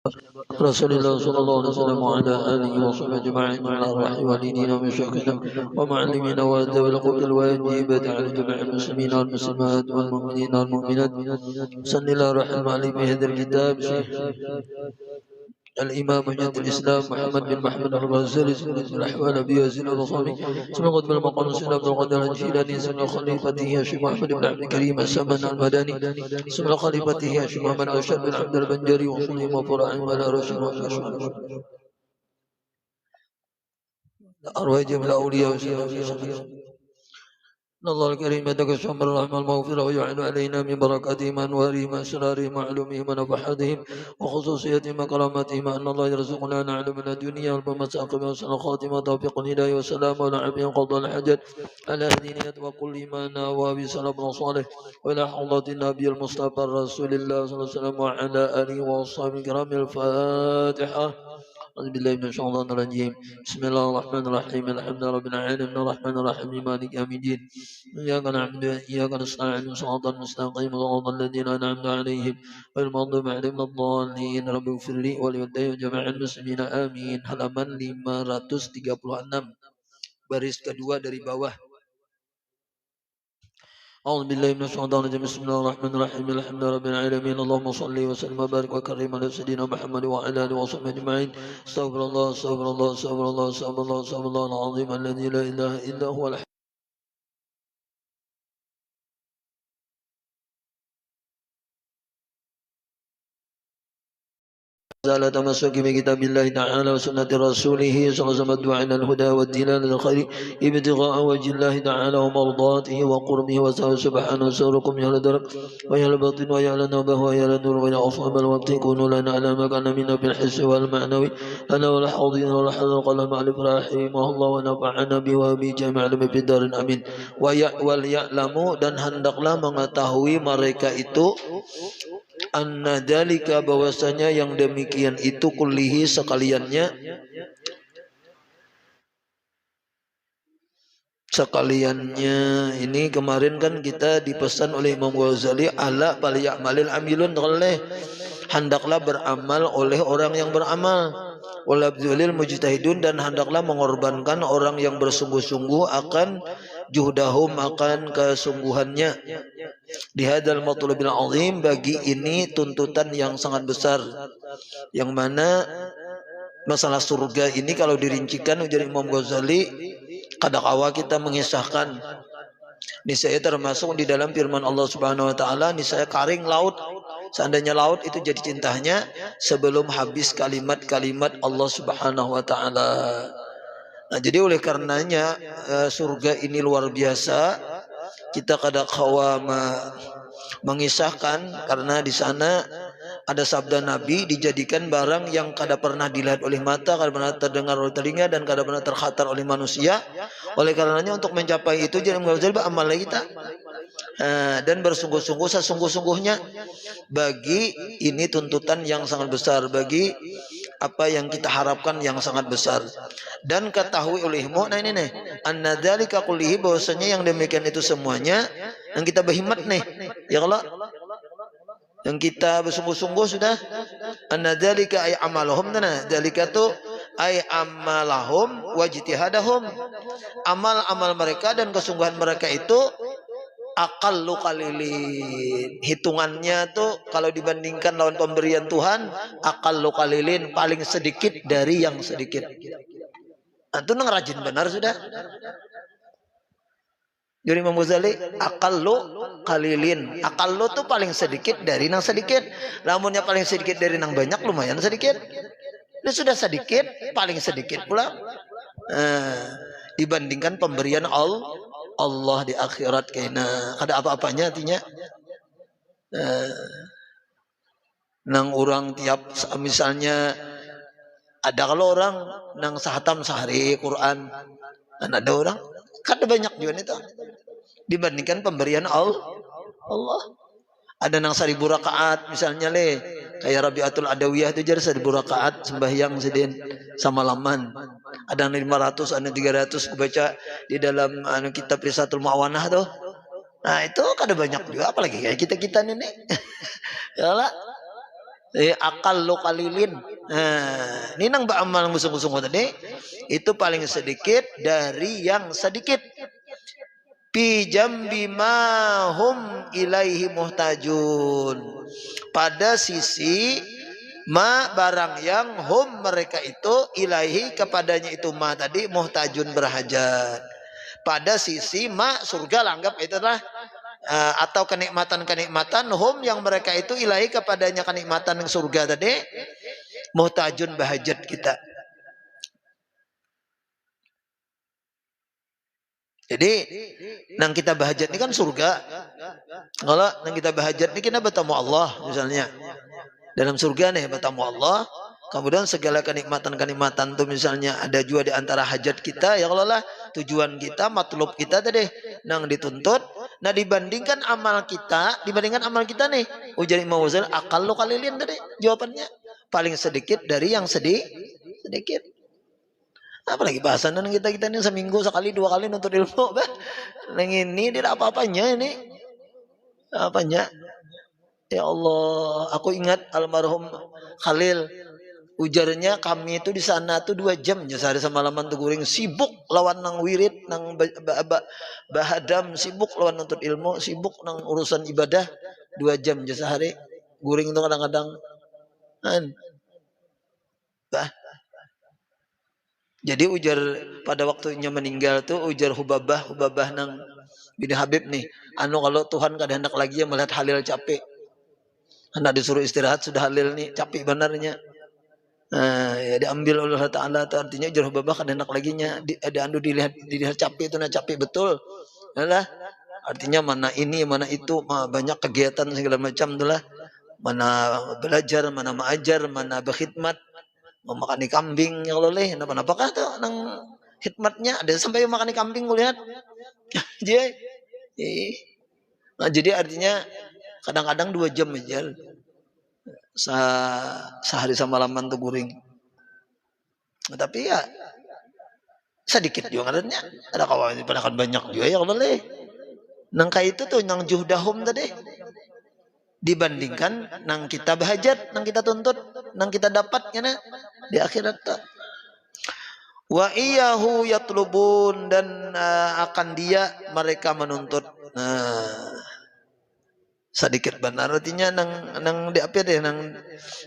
رسول الله صلى الله عليه وسلم وعلى آله وصحبه أجمعين على روح والدينا ومشايخنا ومعلمينا وذوي الحقوق الواجبة على جميع المسلمين والمسلمات والمؤمنين والمؤمنات. صلى الله الرحمن عليه في هذا الكتاب الإمام حجة الإسلام محمد بن محمد الغزالي الأحوال أبي يزيد الرصامي ثم قدم المقام سيدنا عبد القادر الجيلاني ثم خليفته هاشم محمد بن عبد الكريم السمن المدني ثم خليفته هاشم محمد رشاد بن عبد البنجري وصليم وفرعين ولا رشد أرواح جميع الأولياء والسلام. الله الكريم يتكشف من الرحمة المغفرة ويعين علينا من بركاتهم أنوارهم أسرارهم وعلومهم ونفحاتهم وخصوصيتهم وكراماتهم أن الله يرزقنا نعلم من الدنيا والمساقب وسن الخاتمة توفيق الهداية والسلام والعافية قضاء الحاجات على هدينية وكل ما نوى بسلام صالح وإلى حضرة النبي المصطفى رسول الله صلى الله عليه وسلم وعلى آله وأصحابه الكرام. الفاتحة. أعوذ بالله من الشيطان الرجيم. بسم الله الرحمن الرحيم. الحمد لله رب العالمين الرحمن الرحيم مالك يوم الدين. إياك نعبد وإياك نستعين صراط المستقيم صراط الذين أنعمت عليهم غير المغضوب عليهم ولا الضالين. رب اغفر لي ولوالدي وجميع المسلمين آمين. Halaman 536 baris kedua dari bawah. أعوذ بالله من الشيطان الرجيم. بسم الله الرحمن الرحيم. الحمد لله رب العالمين اللهم صل وسلم وبارك وكرم على سيدنا محمد وعلى آله وصحبه أجمعين. استغفر الله استغفر الله استغفر الله استغفر الله استغفر الله العظيم الذي لا إله إلا هو على تمسك بكتاب الله تعالى وسنة رسوله صلى الله عليه وسلم الدعاء إلى الهدى والدلالة للخير ابتغاء وجه الله تعالى ومرضاته وقربه وسعه سبحانه وسركم يا لدرك ويا الباطن ويا لنبه ويا لنور ويا أصحاب الوقت كونوا لنا على ما كان منا في الحس والمعنوي أنا والحاضرين والحضر قلم على إبراهيم الله ونفعنا به وبجميع علم في الدار آمين. Walya'lamu dan hendaklah mengetahui mereka itu anna dzalika bahwasanya yang demikian itu kullihi sekaliannya ini kemarin kan kita dipesan oleh Imam Ghazali ala falyamalil amilun hendaklah beramal oleh orang yang beramal walabdzulil mujtahidun dan hendaklah mengorbankan orang yang bersungguh-sungguh akan juhdahum akan kesungguhannya di hadzal matlubil azim bagi ini tuntutan yang sangat besar yang mana masalah surga ini kalau dirincikan ujar Imam Ghazali kadang-kala kita mengisahkan niscaya termasuk di dalam firman Allah Subhanahu wa taala niscaya karing laut seandainya laut itu jadi cintanya sebelum habis kalimat-kalimat Allah Subhanahu wa taala. Nah, jadi oleh karenanya surga ini luar biasa. Kita kadang-kala mengisahkan karena di sana ada sabda Nabi dijadikan barang yang kada pernah dilihat oleh mata, kada pernah terdengar oleh telinga dan kada pernah terkhatar oleh manusia. Oleh karenanya untuk mencapai itu jangan mengajar amal kita dan bersungguh-sungguh sesungguh-sungguhnya bagi ini tuntutan yang sangat besar bagi apa yang kita harapkan yang sangat besar. Dan ketahui olehmu nah ini nih anna dzalika kullihi bahwasanya yang demikian itu semuanya yang kita berhimmat nih ya kalau yang kita bersungguh-sungguh sudah anna dzalika ay amalahum nah dzalika tu ay amalahum wajtihadahum amal-amal mereka dan kesungguhan mereka itu aqallu qalilin hitungannya tuh kalau dibandingkan lawan pemberian Tuhan aqallu qalilin paling sedikit dari yang sedikit. Antum nang rajin benar sudah. Jadi Imam Ghazali aqallu qalilin aqallu tuh paling sedikit dari nang sedikit. Lamunnya paling sedikit dari nang banyak lumayan sedikit. Ini sudah sedikit paling sedikit pula dibandingkan pemberian Allah di akhirat kena ada apa-apanya artinya nang orang tiap misalnya ada kalau orang nang sahatam sehari Quran dan ada orang kada banyak juga itu dibandingkan pemberian Allah ada nang 1000 rakaat misalnya kayak Rabi'atul Adawiyah itu jadi 1000 rakaat sembahyang sedin sama laman ada 500 ada 300 baca di dalam kitab Risatul Mu'awanah tuh. Nah itu kada banyak juga apalagi kayak kita-kita ini ya lah Akal lo kalilin. Nah, ini nang ba'amal musuh-musuh tadi itu paling sedikit dari yang sedikit. Fi jambi ma hum ilaihi muhtajun. Pada sisi ma barang yang hum mereka itu ilaihi kepadanya itu ma tadi muhtajun berhajat. Pada sisi ma surga anggap itu adalah atau kenikmatan-kenikmatan hum yang mereka itu ilahi kepadanya kenikmatan yang surga tadi muhtajun bahajat kita. Jadi nang kita bahajat ini kan surga. Kalau nang kita bahajat ini kita bertemu Allah misalnya. Dalam surga nih bertemu Allah. Kemudian segala kenikmatan-kenikmatan tuh misalnya ada juga di antara hajat kita ya Allah lah tujuan kita, matlub kita tadi nang dituntut. Nah dibandingkan amal kita nih ujar Imam Ghazali akal lo kalilin tadi jawabannya paling sedikit dari yang sedikit. Apalagi bahasan kita ini seminggu sekali 2 kali nuntut ilmu bah. Nang ini tidak apa-apanya ini apanya. Ya Allah, aku ingat almarhum Khalil ujarnya kami itu di sana tuh 2 jam ya sehari semalaman tuh guring sibuk lawan nang wirid nang bahadam sibuk lawan nuntut ilmu sibuk nang urusan ibadah 2 jam ya sehari guring itu kadang-kadang kan bah. Jadi ujar pada waktunya meninggal tuh ujar Hubabah nang bin Habib nih anu kalau Tuhan kada hendak lagi ya melihat Halil capek anak disuruh istirahat sudah Halil nih capek benarnya. Ya diambil oleh Allah Ta'ala itu artinya ujar Hubabah kada hendak lagi nya dilihat capek itu nah capek betul. Nah, artinya mana ini mana itu banyak kegiatan segala macam itulah mana belajar mana mengajar mana berkhidmat memakani kambing ya Allah leh apakah tuh nang khidmatnya ada sampai memakani kambing lihat. Jadi artinya kadang-kadang 2 jam aja sehari semalaman tuh guring. Tapi ya sedikit juga adanya ada kawan padahal banyak juga ya Allah leh nang kayak itu tuh nang juhdahum tadi dibandingkan nang kita bahajat nang kita tuntut nang kita dapat ya di akhirat tuh. Wa iyahu yatlubun dan akan dia mereka menuntut. Sedikit benar artinya nang di apa deh nang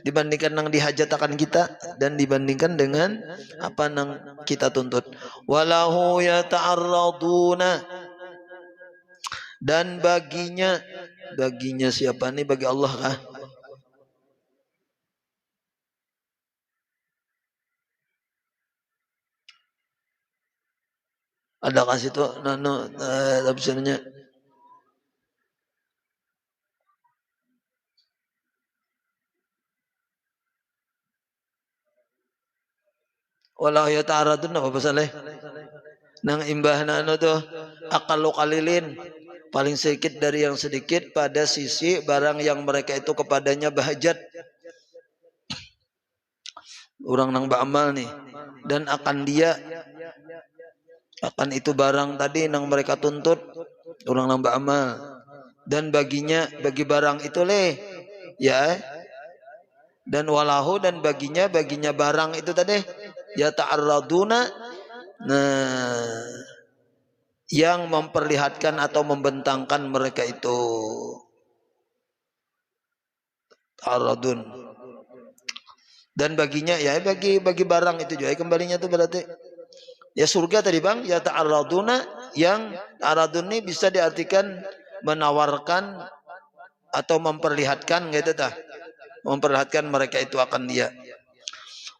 dibandingkan nang dihajatakan kita dan dibandingkan dengan apa nang kita tuntut. Walahu yata'arraduna dan baginya siapa nih bagi Allah kah? Ada kasih tuh nano tafsirnya. Walau ya ta'aradun apa pasaleh nang imbah nano tuh akalu kalilin paling sedikit dari yang sedikit pada sisi barang yang mereka itu kepadanya bahajat orang nang ba'amal nih dan akan itu barang tadi nang mereka tuntut orang nang ba'amal dan baginya bagi barang itu leh ya dan walahu dan baginya barang itu tadi ya ta'arraduna yang memperlihatkan atau membentangkan mereka itu ta'arradun dan baginya ya bagi barang itu juga kembalinya tuh berarti ya surga tadi bang ya ta'arraduna yang ta'arradun ini bisa diartikan menawarkan atau memperlihatkan gitu tah memperlihatkan mereka itu akan dia.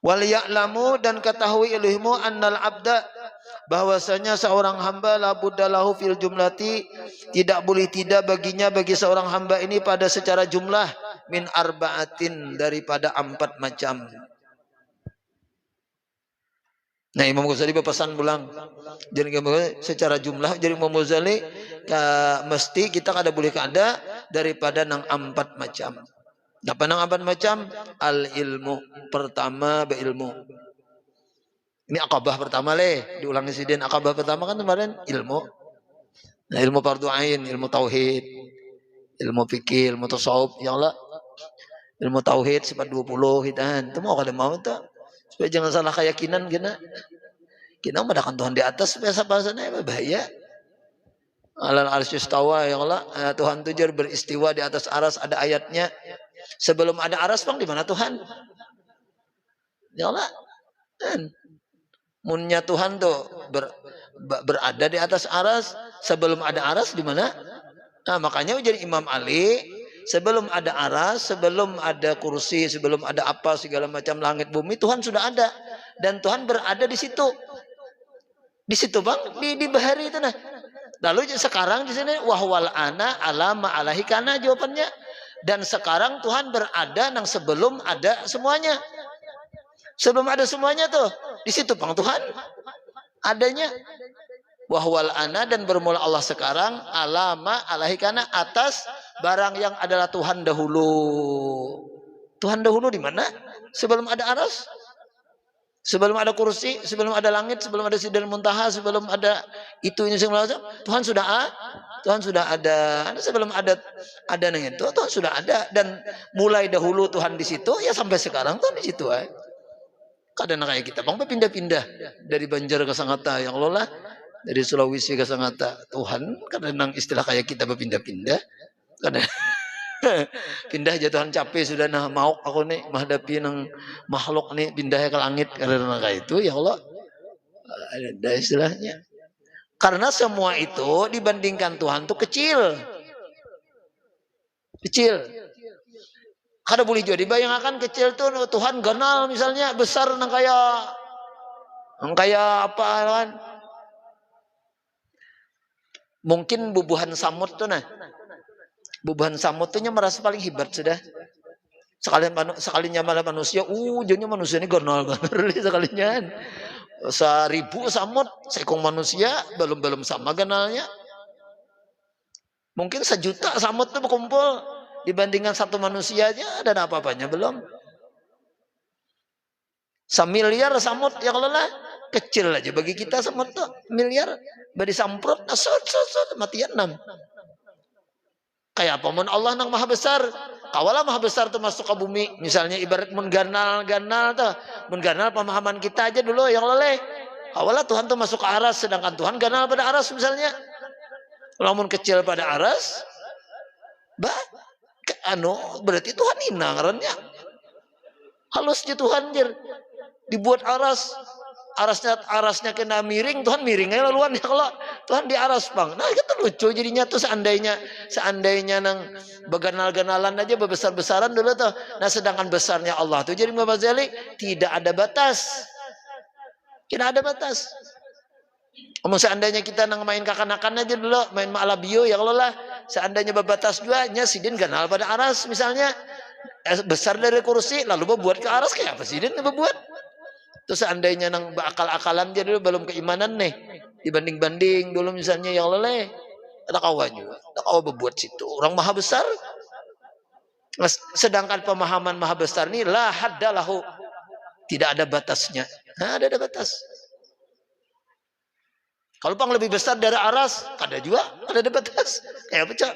Wal ya'lamu dan ketahui ilmu annal abda bahwasanya seorang hamba la buddalahu fil jumlati tidak boleh tidak baginya bagi seorang hamba ini pada secara jumlah min arba'atin daripada 4 macam. Nah Imam Ghazali berpesan pulang jadi secara jumlah jadi Imam Ghazali mesti kita kada boleh kada daripada nang 4 macam. Apa nang 4 macam? Al ilmu pertama berilmu. Ini akabah pertama leh diulangi sidin akabah pertama kan kemarin ilmu. Nah, ilmu fardu ain, ilmu tauhid, ilmu fikih, ilmu tasawuf ya Allah. ilmu tauhid sifat 20 hitan. Itu mau kada mau tuh. Supaya jangan salah keyakinan kita. Kita mendapatkan Tuhan di atas biasa bahasanya bahaya. Alal arsyistawa ya Allah, Tuhan tujar beristiwa di atas aras, ada ayatnya. Sebelum ada aras bang di mana Tuhan? Ya Allah. Kan munnya Tuhan tuh berada di atas aras, sebelum ada aras di mana? Nah, makanya jadi Imam Ali, sebelum ada aras, sebelum ada kursi, sebelum ada apa segala macam langit bumi, Tuhan sudah ada dan Tuhan berada di situ. Di situ bang, di bahari itu nah. Lalu sekarang di sini wahwal ana alama alahi kana jawabannya. Dan sekarang Tuhan berada nang sebelum ada semuanya. Sebelum ada semuanya tuh di situ bang Tuhan adanya. Wahwal ana dan bermula Allah sekarang alama alahi kana atas barang yang adalah Tuhan dahulu. Tuhan dahulu di mana? Sebelum ada aras. Sebelum ada kursi, sebelum ada langit, sebelum ada Sidratul Muntaha, sebelum ada itu ini semua, Tuhan sudah ada. Sebelum ada nang itu, Tuhan sudah ada dan mulai dahulu Tuhan di situ, ya sampai sekarang Tuhan di situ. Kadang kayak kita, bang pindah-pindah dari Banjar ke Sangatta, ya Allah lah, dari Sulawesi ke Sangatta. Tuhan kadang istilah kayak kita berpindah-pindah, kadang pindah aja Tuhan capek sudah nah mau aku nih menghadapi nang makhluk nih pindah ke langit karena kayak itu ya Allah ada istilahnya karena semua itu dibandingkan Tuhan tuh kecil kada boleh jadi bayangkan kecil tuh Tuhan ganal misalnya besar nang kayak apa kan mungkin bubuhan samut tuh nah bubuhan samut tuh merasa paling hebat sudah. Sekalinya malah manusia, jadinya manusia ini gonol banget sekalinya. 1000 samut, seekor manusia belum sama ganalnya. Mungkin 1.000.000 samut tuh berkumpul dibandingkan satu manusia aja dan apa-apanya belum. 1.000.000.000 samut yang lelah kecil aja bagi kita samut tuh miliar bagi samprot, matian 6. Kayak apa mun Allah nang maha besar kawala maha besar tuh masuk ke bumi misalnya ibarat mun ganal tuh mun ganal pemahaman kita aja dulu yang leleh kawala Tuhan tuh masuk ke aras sedangkan Tuhan ganal pada aras misalnya lamun kecil pada aras berarti Tuhan hina ngarannya halusnya Tuhan dibuat arasnya kena miring Tuhan miringnya laluan ya kalau Tuhan di aras bang nah itu lucu jadinya tuh seandainya nang beganal-ganalan aja besar-besaran dulu tuh nah sedangkan besarnya Allah tuh jadi Bapak Zali tidak ada batas seandainya kita nang main kakanakan aja dulu main malabio ya kalau lah seandainya berbatas juga nya sidin ganal pada aras misalnya besar dari kursi lalu buat ke aras kayak apa sidin buat terus seandainya nang berakal-akalan dia dulu belum keimanan nih dibanding-banding dulu misalnya yang leleh ada kawan juga ada kawan berbuat situ orang maha besar sedangkan pemahaman maha besar ini la haddalahu tidak ada batasnya ada batas kalau pang lebih besar dari aras ada juga ada batas kayak apa cak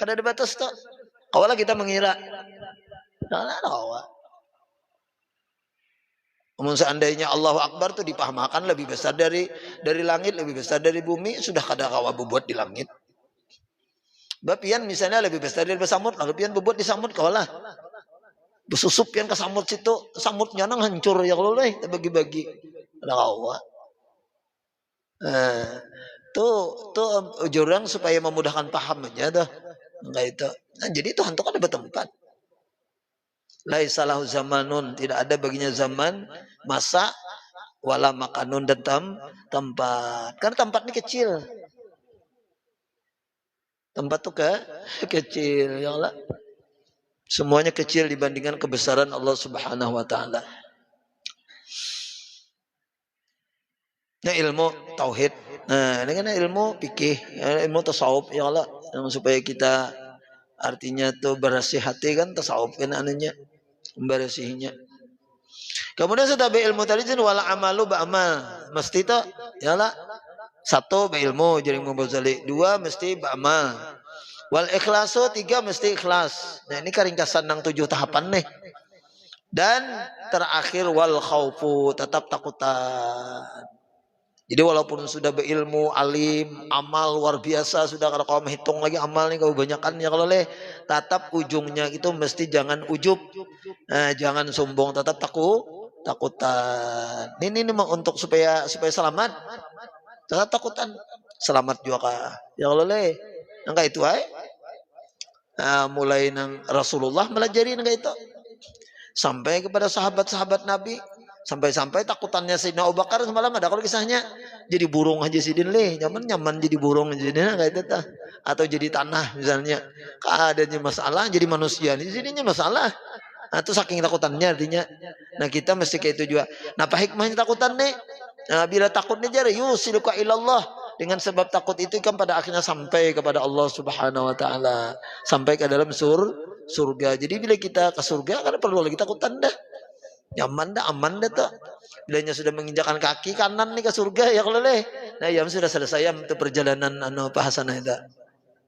ada batas tak kawalah kita mengira nah. Seandainya Allahu Akbar itu dipahamakan lebih besar dari langit, lebih besar dari bumi, sudah kada kawa berbuat di langit. Bapian misalnya lebih besar dari samut, lalu pian berbuat di samut kawalah. Besusup pian ke samut situ, samutnya nang hancur ya kalau leh, bagi-bagi. Ada kawa. Tuh jurang supaya memudahkan paham aja dah. Enggak itu. Nah, jadi Tuhan tuh kan ada bertempat. Laisalahu zamanun tidak ada baginya zaman masa wala makanun dan tempat karena tempat ini kecil tempat tuh kecil ya Allah semuanya kecil dibandingkan kebesaran Allah Subhanahu wa taala. Nah ilmu tauhid nah ini kan ilmu fikih ilmu tasawuf ya Allah yang supaya kita artinya tuh bersih hati kan tasawuf kan anunya membersihnya. Kemudian setelah ilmu tadi wala amalu ba'amal mesti itu ya lah 1 ilmu jadi Imam Ghazali 2 mesti ba'amal Wal ikhlasu 3 mesti ikhlas. Nah ini keringkasan yang 7 tahapan nih. Dan terakhir wal khaufu, tetap takutan. Jadi walaupun sudah berilmu, alim, amal luar biasa, sudah kalau kau menghitung lagi amal nih kebanyakan ya kalau tetap ujungnya itu mesti jangan ujub, jangan sombong, tetap takutan. Ini untuk supaya selamat, tetap takutan, selamat juga kah? Ya kalau enggak itu mulai nang Rasulullah melajari enggak itu sampai kepada sahabat-sahabat Nabi. Sampai-sampai takutannya Sayyidina Abu Bakar semalam ada kalau kisahnya jadi burung aja sidin nyaman jadi burung aja kayak itu atau jadi tanah misalnya keadaannya masalah jadi manusia di sininya masalah itu saking takutannya artinya. Nah kita mesti kayak itu juga. Nah apa hikmahnya takutan nih? Nah, bila takutnya jadi yusiluka ilallah, dengan sebab takut itu kan pada akhirnya sampai kepada Allah Subhanahu wa taala, sampai ke dalam surga. Jadi bila kita ke surga kan perlu lagi takutan dah. Nyaman dah, aman dah tuh. Bilanya sudah menginjakan kaki kanan nih ke surga ya kalau nah ya sudah selesai untuk perjalanan bahasan itu.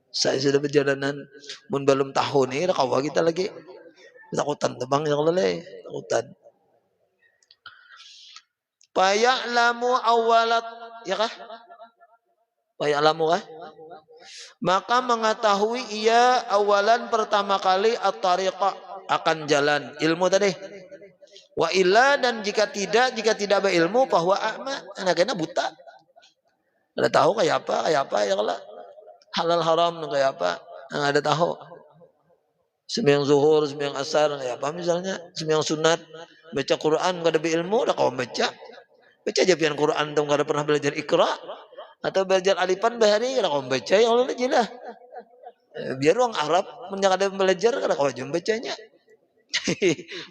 Saya sudah perjalanan mun belum tahun nih kawa kita lagi takutan tuh bang ya kalau takutan. Faya'lamu awalat ya kah? Faya'lamu kah? Maka mengetahui ia awalan pertama kali at-tariqah, akan jalan ilmu tadi. Wa illa, dan jika tidak berilmu bahwa a'ma, anaknya buta. Ada tahu kayak apa ya kalau halal haram kayak apa, ada tahu. Sembahyang zuhur, sembahyang asar kayak apa misalnya, sembahyang sunat, baca Quran enggak ada ilmu, udah kau baca aja pian Quran tuh enggak ada pernah belajar Iqra atau belajar alifan bahari, udah kau baca ya Allah aja lah. Biar orang Arab menjak ada belajar kada kau aja bacanya.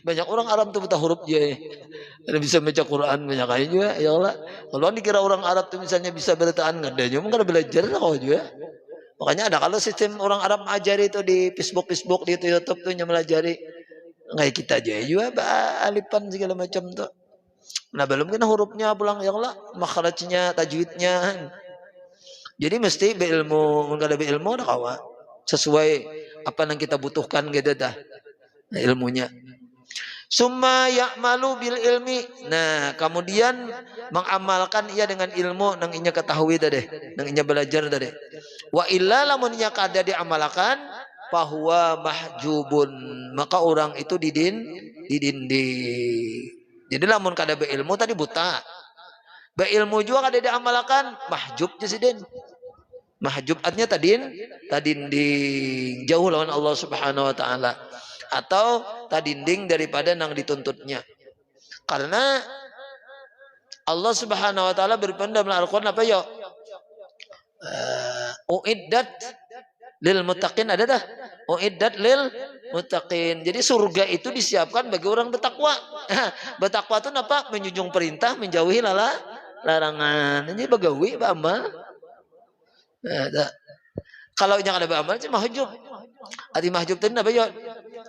Banyak orang Arab tuh buta huruf dia ada bisa baca Quran banyak aja juga ya Allah. Kalau dikira orang Arab tuh misalnya bisa bertahan nggak ada juga kan belajar lah kau juga. Makanya ada kalau sistem orang Arab ajari itu di Facebook di YouTube tuh yang melajari nggak kita aja juga alifan segala macam tuh. Nah belum kena hurufnya pulang ya Allah, makhrajnya, tajwidnya. Jadi mesti berilmu, nggak ada berilmu dah kawan sesuai apa yang kita butuhkan gitu dah. Nah, ilmunya. Summa ya'malu bil ilmi. Nah, kemudian mengamalkan ia dengan ilmu nang inya ketahui tadi, nang inya belajar tadi. Wa illa lamun inya kada diamalkan bahwa mahjubun, maka orang itu didinding. Jadi lamun kada beilmu tadi buta. Beilmu juga kada diamalkan mahjub jasidin. Mahjub artinya tadinding jauh lawan Allah Subhanahu wa taala. Atau tadinding daripada nang dituntutnya. Karena Allah Subhanahu wa taala berfirman dalam Al-Qur'an apa ya? Uiddat lil muttaqin, ada dah. Uiddat lil muttaqin. Jadi surga itu disiapkan bagi orang bertakwa. Bertakwa itu apa? Menjunjung perintah, menjauhi larangan. Ini bagawi beramal. Kalau yang ada beramal itu mahjub. Adi mahjub itu apa ya?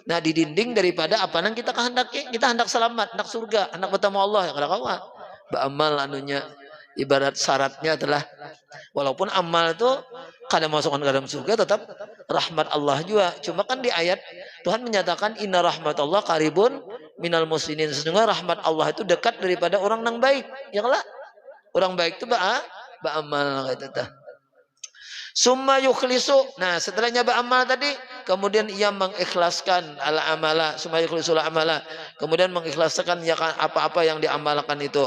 Nah didinding daripada apa yang kita kehendaki. Kita hendak selamat, hendak surga, hendak bertemu Allah ya kalau kawan. Beramal anunya ibarat syaratnya adalah walaupun amal itu kadang masukkan ke dalam surga tetap rahmat Allah juga. Cuma kan di ayat Tuhan menyatakan inna rahmatullah qaribun minal muslimin. Sesungguhnya rahmat Allah itu dekat daripada orang yang baik. Ya kalau orang baik itu beramal kata tah. Summa yukhlisu. Nah, setelahnya beramal tadi, kemudian ia mengikhlaskan al-amala, summa yukhlisul amala. Kemudian mengikhlaskan ya apa-apa yang diamalkan itu.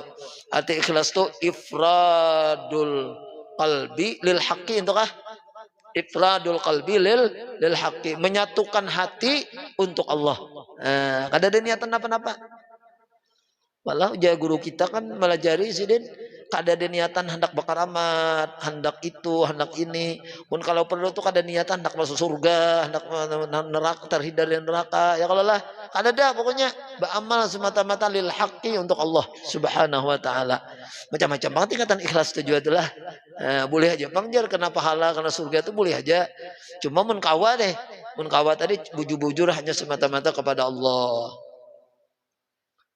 Arti ikhlas itu ifradul qalbi lil haqqi, entukah? Ifradul qalbi lil haqqi, menyatukan hati untuk Allah. Kada ada niatan apa-apa. Walau ya guru kita kan melajari sidin kada ada niatan hendak bakaramat, hendak itu, hendak ini. Pun kalau perlu tuh kada niatan hendak masuk surga, hendak neraka, terhindar dari neraka. Ya kalau lah kada ada pokoknya beramal semata-mata lil haqqi untuk Allah Subhanahu wa taala. Macam-macam banget tingkatan ikhlas itu juga itulah. Boleh aja bangjar kena pahala karena surga itu boleh aja. Cuma mun kawa deh. Mun kawa tadi bujur-bujur hanya semata-mata kepada Allah.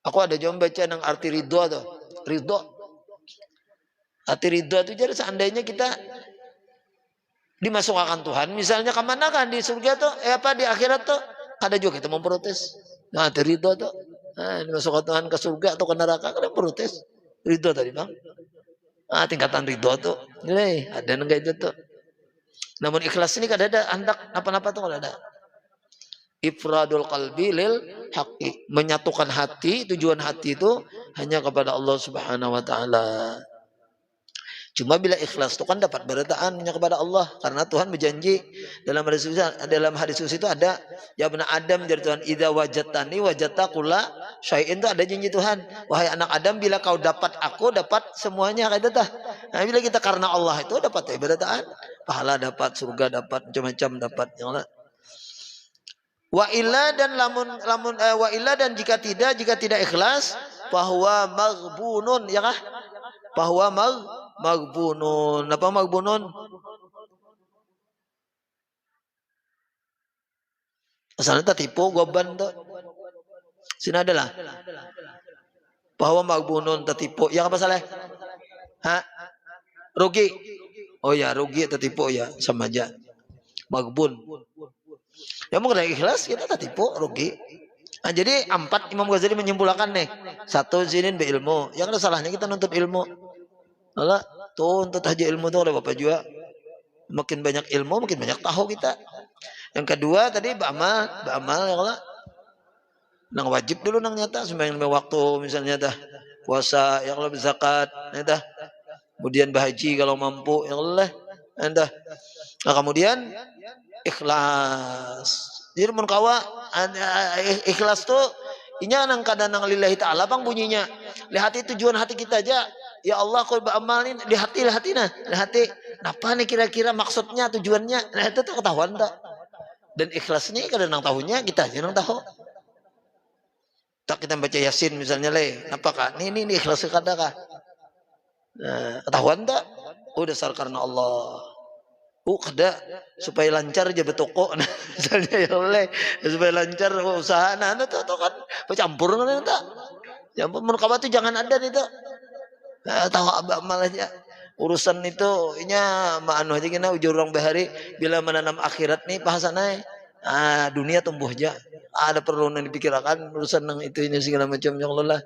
Aku ada jom baca nang arti ridho tuh. Ridho. Arti ridho itu jadi seandainya kita dimasukkan Tuhan misalnya kemana kan di surga tuh di akhirat tuh ada juga kita memprotes nah ridho tuh dimasukkan Tuhan ke surga atau ke neraka kan protes ridho tadi bang tingkatan ridho tuh ada enggak itu tuh namun ikhlas ini kadang ada hendak apa-apa tuh kalau ada ifradul qalbi lil haqqi menyatukan hati tujuan hati itu hanya kepada Allah Subhanahu wa taala. Cuma bila ikhlas itu kan dapat bertaannya kepada Allah karena Tuhan berjanji dalam hadis itu ada ya benar Adam dari Tuhan idza wajadtani wajadta kulla syai'in itu ada janji Tuhan wahai anak Adam bila kau dapat aku dapat semuanya kayak itu tah. Nah, bila kita karena Allah itu dapat bertaan pahala dapat surga dapat macam-macam dapat yang wa illa dan wa illa dan jika tidak ikhlas bahwa maghbunun ya kah bahwa maghbunun apa maghbunun asalnya tipu goban tuh sini adalah bahwa maghbunun tertipu yang apa salah rugi oh ya rugi tertipu ya sama aja maghbun ya mau kena ikhlas kita tertipu rugi. Nah, jadi 4 Imam Ghazali menyimpulkan nih 1 zinin berilmu yang ada salahnya kita nuntut ilmu Allah tuntut aja ilmu tuh oleh bapak juga makin banyak ilmu makin banyak tahu kita. Yang kedua tadi ba'amal ya Allah nang wajib dulu nang nyata sembahyang 5 waktu misalnya dah puasa yang Allah zakat dah kemudian berhaji kalau mampu ya Allah dah nah, kemudian ikhlas jadi mun kawa ikhlas tuh inya nang kadang nang lillahi ta'ala bang bunyinya lihat tujuan hati kita aja ya Allah kau beramal ini di hati nah apa nih kira-kira maksudnya tujuannya nah itu tuh ketahuan tak dan ikhlas ini kadang nang tahunya kita aja nang tahu tak kita baca yasin misalnya apakah ini ikhlas kada kah nah, ketahuan tak dasar karena Allah kada supaya lancar aja bertoko nah, misalnya ya oleh supaya lancar usaha nah itu kan bercampur kan itu ya ampun menurut tuh jangan ada itu tahu abah malahnya urusan itu inya anu aja kena ujur orang bahari bila menanam akhirat nih bahasana dunia tumbuh aja ada perlu yang dipikirkan urusan yang itu ini segala macam ya Allah lah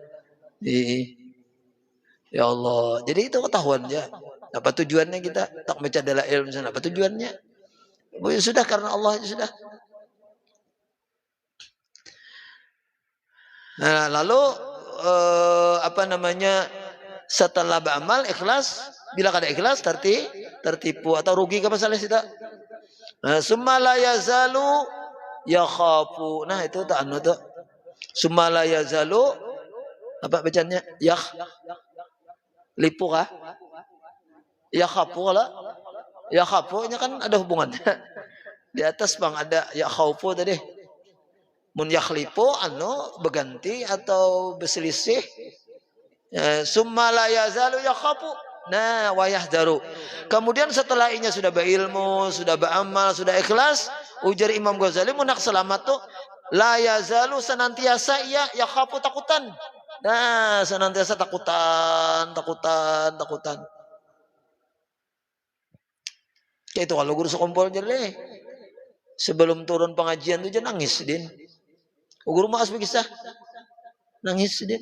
ya Allah jadi itu ketahuan ya apa tujuannya kita tak baca dalail misalnya apa tujuannya ya sudah karena Allah ya sudah nah lalu apa namanya setelah beramal ikhlas bila kada ikhlas tertipu atau rugi ke masalah kita nah summa la yazalu yakhafu nah itu tak anu tuh summa la yazalu apa bacanya lipu kah yakhafu lah yakhafu nya kan ada hubungannya di atas bang ada yakhaufu tadi mun yakhlifu anu berganti atau berselisih summa la yazalu yakhafu nah wayahdaru kemudian setelah inya sudah berilmu sudah beramal sudah ikhlas ujar Imam Ghazali munak selamat tuh la yazalu senantiasa ia yakhafu takutan nah senantiasa takutan kayak itu kalau guru sekumpul jadi sebelum turun pengajian tuh jangan nangis din guru maas begisah nangis din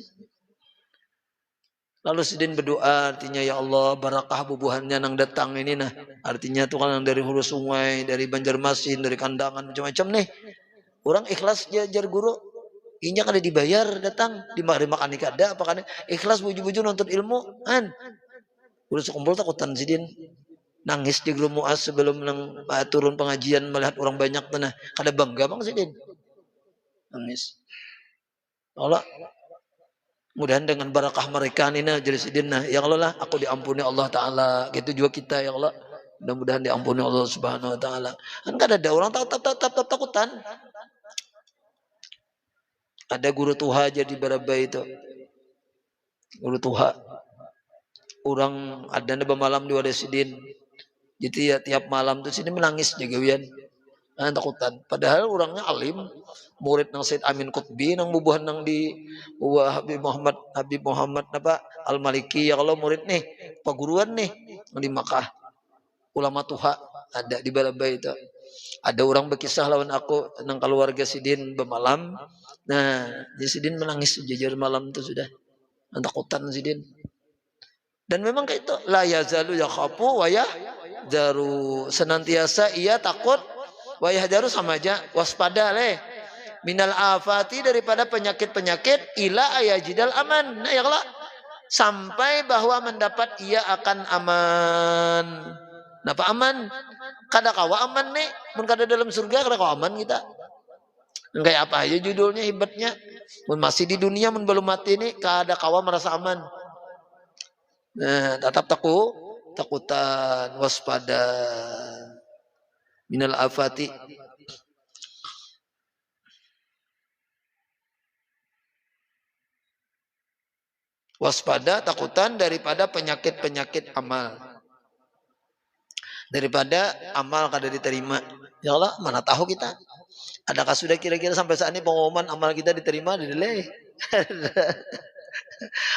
lalu sidin berdoa artinya ya Allah barakah bubuhannya nang datang ini nah artinya tuh kan dari hulu sungai dari Banjarmasin dari kandangan macam-macam nih orang ikhlas jar guru inya kada dibayar datang dimakan kada apa kan ikhlas buju-buju nonton ilmu kan guru sekumpul takutan sidin nangis di guru muas sebelum nang turun pengajian melihat orang banyak tanah kada bangga bang sidin nangis Allah mudahan dengan barakah mereka ini jadi sidin nah ya Allah lah aku diampuni Allah Ta'ala gitu juga kita ya Allah mudah-mudahan diampuni Allah Subhanahu Wa Ta'ala kan ada orang takutan ada guru tuha jadi berapa itu guru tuha orang ada neba malam di Wadasidin jadi ya tiap malam tuh sini menangis jagawian takutan padahal orangnya alim murid nang Said Amin Qutbi nang bubuhan nang di Habib Muhammad apa Al Maliki ya kalau murid nih paguruan nih di Makkah ulama tuha ada di Balabay itu. Ada orang berkisah lawan aku tentang keluarga Sidin bermalam. Nah, jadi Sidin menangis jujur malam itu sudah. Takutan Sidin. Dan memang kayak itu la yazalu yakhafu wa yahdaru. Senantiasa ia takut wa yahdaru sama aja waspada leh. Minal afati daripada penyakit-penyakit ila ayajidal aman. Nah, ya Allah. Sampai bahwa mendapat ia akan aman. Napa aman? Kada kawa aman nih, mun kada dalam surga kada kawa aman kita. Kayak apa aja judulnya hebatnya. Mun masih di dunia mun belum mati nih kada kawa merasa aman. Nah, tetap takutan, waspada. Minal afati. Waspada, takutan daripada penyakit-penyakit amal. Daripada amal kada diterima. Ya Allah, mana tahu kita. Adakah sudah kira-kira sampai saat ini pengumuman amal kita diterima delay?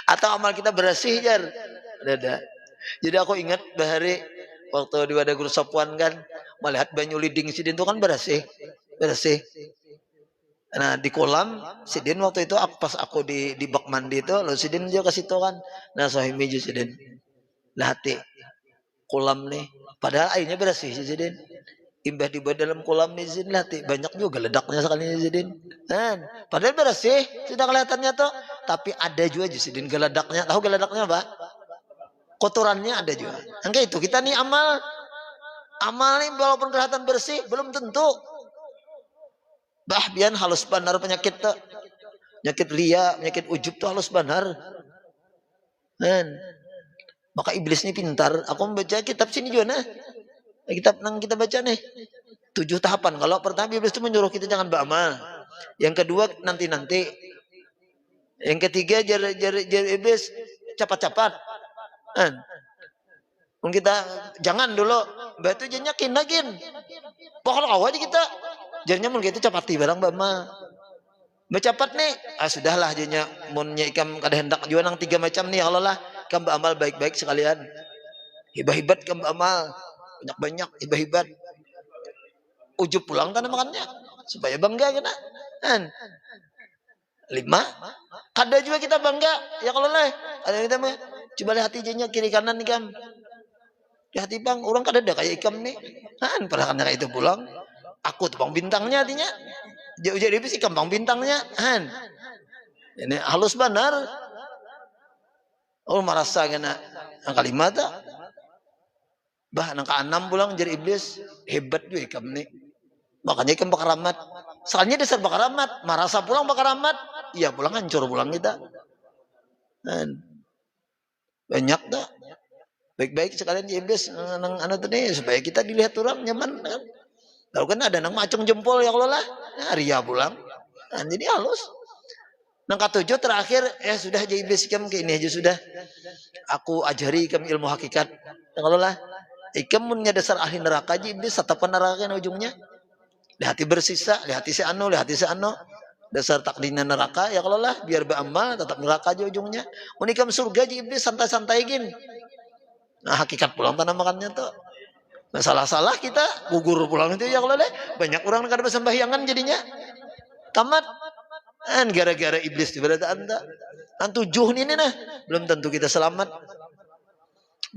Atau amal kita bersih jar? Ada. Jadi aku ingat bahari waktu di Wadah Guru Sapuan kan melihat banyu liding Sidin itu kan bersih. Nah di kolam Sidin waktu itu pas aku di bak mandi itu lalu Sidin juga ke situ kan. Nah sahimi juga Sidin. Lahati kolam nih. Padahal airnya bersih Sidin. Imbah dibuat dalam kolam nih Sidin lahati banyak juga ledaknya sekali Sidin. Kan? Padahal bersih sudah kelihatannya tuh. Tapi ada juga Sidin geledaknya. Tahu geledaknya apa? Kotorannya ada juga. Angka itu kita nih amal nih walaupun kelihatan bersih belum tentu. Bah biar halus benar penyakit tuh. Penyakit ria, penyakit ujub tuh halus benar. Dan maka iblis ini pintar. Aku membaca kitab sini juga nah. Kitab nang kita baca nih. 7 tahapan. Kalau pertama iblis itu menyuruh kita jangan beramal. Yang kedua nanti-nanti. Yang ketiga jar iblis cepat-cepat. Kan kita jangan dulu. Batu jenyakin lagi. Pokoknya awal aja kita. Jadinya mun gitu capati barang bama. Bercapat nih. Sudahlah jadinya munnya ikam kada hendak juga nang 3 macam nih Allah lah. Kam beramal baik-baik sekalian. Hibah-hibat kam beramal. Banyak-banyak hibah-hibat. Ujub pulang tanah makannya. Supaya bangga kena. Kan? 5. Kada juga kita bangga. Ya kalau lah. Ada kita mah. Coba lihat hatinya kiri kanan nih kam. Lihat bang. Orang kada ada kayak ikam nih. Kan? Padahal kayak itu pulang. Aku tuh bang bintangnya artinya. Jadi sih kembang bintangnya. Han. Ini halus benar. Oh merasa kena angka 5 tak. Bah angka 6 pulang jadi iblis. Hebat juga ikam nih. Makanya ikam bakaramat. Soalnya dasar bakaramat. Merasa pulang bakaramat. Iya pulang hancur pulang kita. Han. Banyak tak. Baik-baik sekalian di iblis. Nang anu tuh nih. Supaya kita dilihat orang nyaman kan. Kalau kan ada nang macung jempol ya Allah lah. Nah, ria pulang. Nah, jadi halus. Nang ke-7 terakhir sudah jadi iblis ikam kayak ini aja sudah. Aku ajari ikam ilmu hakikat. Ya Allah lah. Ikam punya dasar ahli neraka aja iblis tatapan neraka ujungnya. Lihati bersisa, lihati si anu. Dasar takdirnya neraka ya Allah lah biar beramal tetap neraka aja ujungnya. Unikam surga aja iblis santai-santai gini. Nah, hakikat pulang tanah makannya tuh. Nah salah-salah kita gugur pulang itu ya Allah deh. Banyak orang yang kada bersembahyangan jadinya. Tamat. Kan gara-gara iblis di berada anda. Nah 7 ini nah. Belum tentu kita selamat.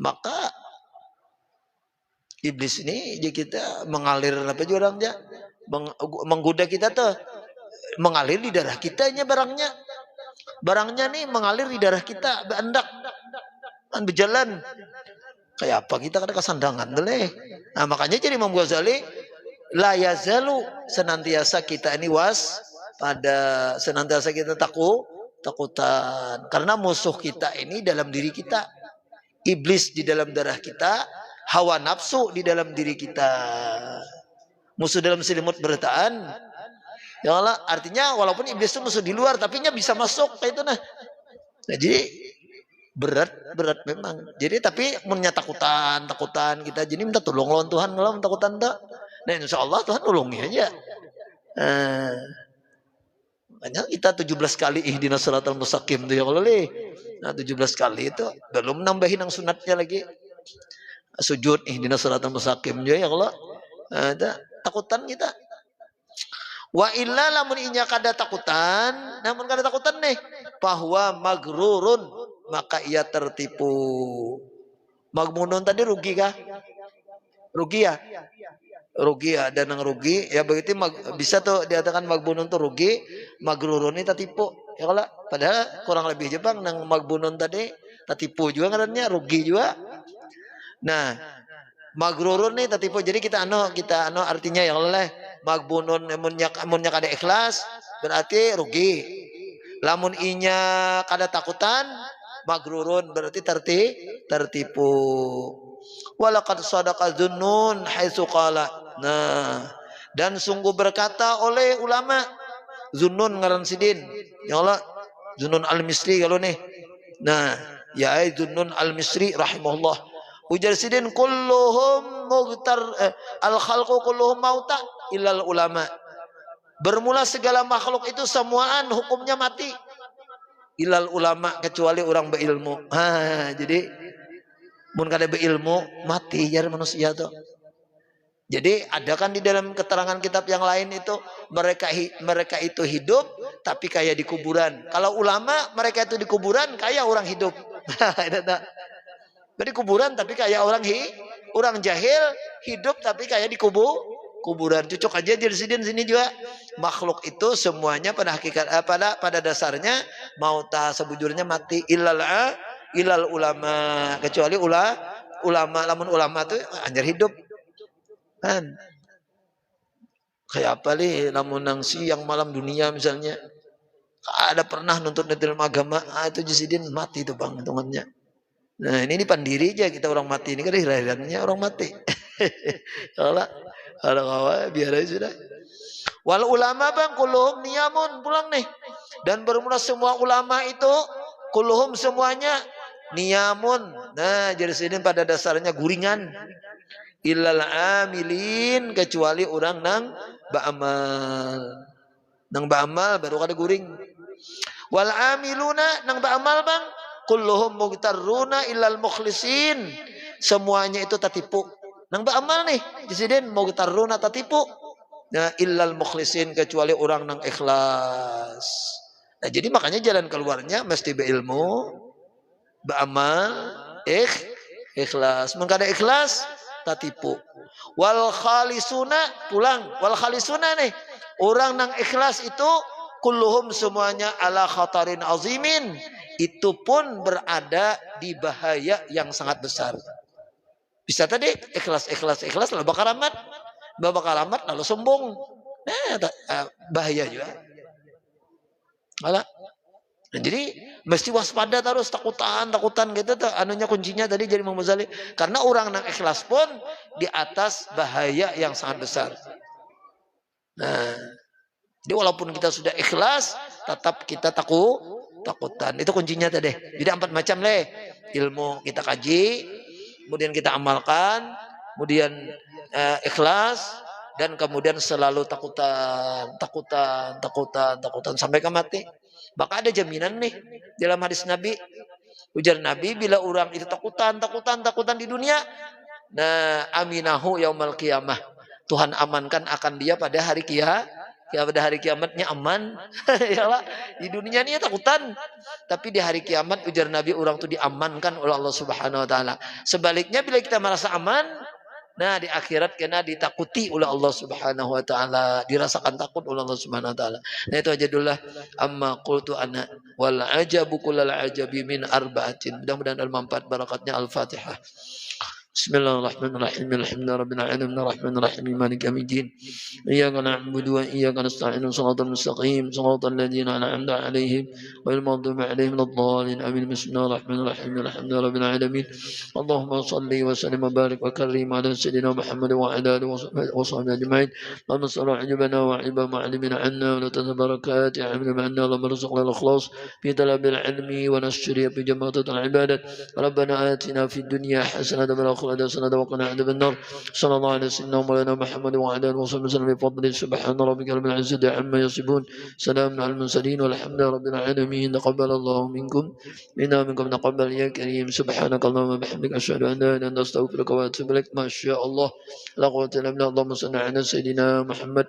Maka iblis ini jadi kita mengalir apa juga orangnya. Menggoda kita tuh. Mengalir di darah kitanya barangnya. Barangnya nih mengalir di darah kita. Berendak. Kan berjalan. Kayak apa kita kada kesandangan deh. Nah makanya jadi Imam Ghazali la yazalu senantiasa kita ini pada senantiasa kita takutan karena musuh kita ini dalam diri kita. Iblis di dalam darah kita, hawa nafsu di dalam diri kita. Musuh dalam selimut bertahan. Ya Allah, artinya walaupun iblis itu musuh di luar tapi nya bisa masuk kayak itu nah. Nah jadi berat memang. Jadi tapi punya takutan kita. Jadi minta tolong lawan Tuhan kalau takutan tak. Nah insya Allah Tuhan nolongi aja. Makanya kita 17 kali ihdinas siratal mustaqim tuh ya Allah. Nah 17 kali itu belum nambahin yang sunatnya lagi. sujud ihdinas siratal mustaqim ya Allah. Ada takutan kita. Wa illa lamun inya kada takutan, namun kada takutan nih, bahwa magrurun, maka ia tertipu. Magmunun tadi rugi kah? Rugi ya? Rugi ya, dan yang rugi ya begitu bisa tuh dikatakan magbunun tuh rugi, magrurun ini tertipu. Ya kalau padahal kurang lebih Jepang nang magbunun tadi tertipu juga ngarannya, rugi juga. Nah, magrurun nih tertipu. Jadi kita artinya ya Allah magbunun munnya kada ikhlas berarti rugi. Lamun inya kada takutan magrurun berarti tertipu. Walaqad sadaqa dzunnun haitsu qala. Nah, dan sungguh berkata oleh ulama Zunnun ngaran sidin. Ya Allah, Zunnun al-Misri kalau nih. Nah, ya Zunnun al-Misri rahimahullah. Ujar sidin kulluhum mughtar al-khalqu kulluhum mauta illal ulama. Bermula segala makhluk itu semuaan hukumnya mati. Illal ulama kecuali orang berilmu. Jadi mun kada beilmu mati jar manusia tuh. Jadi ada kan di dalam keterangan kitab yang lain itu mereka itu hidup tapi kayak di kuburan. Kalau ulama mereka itu di kuburan kayak orang hidup. Jadi kuburan tapi kayak orang jahil hidup tapi kayak di kuburan. Cocok aja di sini juga. Makhluk itu semuanya pada hakikat pada dasarnya mauta sebujurnya mati ilal ulama, kecuali ulama. Lamun ulama tuh anjir hidup kan. Kayak apa nih lamun nang siang malam dunia misalnya ada pernah nuntut ilmu agama, itu jisidin mati tuh bang hitungannya. Nah ini pandiri aja kita orang mati ini kan lahirannya orang mati. Kalau biar aja sudah. Wal ulama bang kulluhum niyamun, pulang nih. Dan bermula semua ulama itu kulluhum semuanya niyamun. Nah jadi sini pada dasarnya guringan. Illal amilin, kecuali orang nang ba'amal baru kada guring. Wal amiluna nang ba'amal bang kulluhum mughtarruna illal mukhlisin, semuanya itu tertipu. Nang ba'amal nih disini mughtarruna tertipu. Nah illal mukhlisin, kecuali orang nang ikhlas. Nah jadi makanya jalan keluarnya mesti beilmu, ba'amal, ikhlas. Mengkada ikhlas tertipu. Wal khalisuna, pulang. Wal khalisuna nih orang nang ikhlas itu kulluhum semuanya ala khatarin azimin, itu pun berada di bahaya yang sangat besar. Bisa tadi ikhlas lalu bakal amat lalu sombong. Nah, bahaya juga. Malah. Nah, jadi mesti waspada terus, takutan gitu tuh anunya kuncinya tadi jadi Imam Ghazali. Karena orang nang ikhlas pun di atas bahaya yang sangat besar. Nah, jadi walaupun kita sudah ikhlas tetap kita takutan. Itu kuncinya tadi. Jadi 4 macam ilmu kita kaji, kemudian kita amalkan, kemudian ikhlas, dan kemudian selalu takutan sampai ke mati. Maka ada jaminan nih dalam hadis Nabi. Ujar Nabi, bila orang itu takutan di dunia, nah aminahu yaumal qiyamah, Tuhan amankan akan dia pada hari kiamatnya aman. Yalah, di dunia ini takutan, tapi di hari kiamat ujar Nabi orang itu diamankan oleh Allah Subhanahu wa taala. Sebaliknya bila kita merasa aman, nah di akhirat kena ditakuti oleh Allah Subhanahu wa taala, dirasakan takut oleh Allah Subhanahu wa taala. Nah itu aja dulu amma qultu ana wal ajabu kullal ajabi min arba'atin. Mudah-mudahan bermanfaat, barakatnya Al-Fatihah. Bismillahirrahmanirrahim. Alhamdulillahi rabbil alamin arrahmanir rahim maliki yaumiddin. Iyyaka na'budu wa iyyaka nasta'in. Shiratal mustaqim shiratal ladzina an'amta 'alaihim ghairil maghdubi 'alaihim waladdallin. Amin. Bismillahirrahmanirrahim. Alhamdulillahi rabbil alamin. Allahumma shalli wa sallim wa barik wa karrim ala sayyidina Muhammad wa ala alihi wa sahbihi ajma'in. Allahumma salli 'ibana wa 'ibama ma'alimina 'anna wa la tabarakati 'amina ma'anna. Allahumma rizqna al-ikhlas fi talabil 'ilmi wa nashri fi jama'atil ibadat. Rabbana atina fid dunya hasanatan wa خلد سند وقنا عذاب النار صلى الله على سيدنا مولانا محمد وعلى اله وصحبه وسلم بفضل سبحان ربك رب العزة عما يصفون سلام على المرسلين والحمد لله رب العالمين تقبل الله منكم منا منكم تقبل يا كريم سبحانك اللهم وبحمدك أشهد أن لا إله إلا أنت أستغفرك وأتوب إليك ما شاء الله لا قوة إلا بالله اللهم صل على سيدنا محمد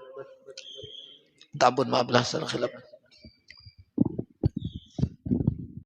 تعبد مع بلا خلاف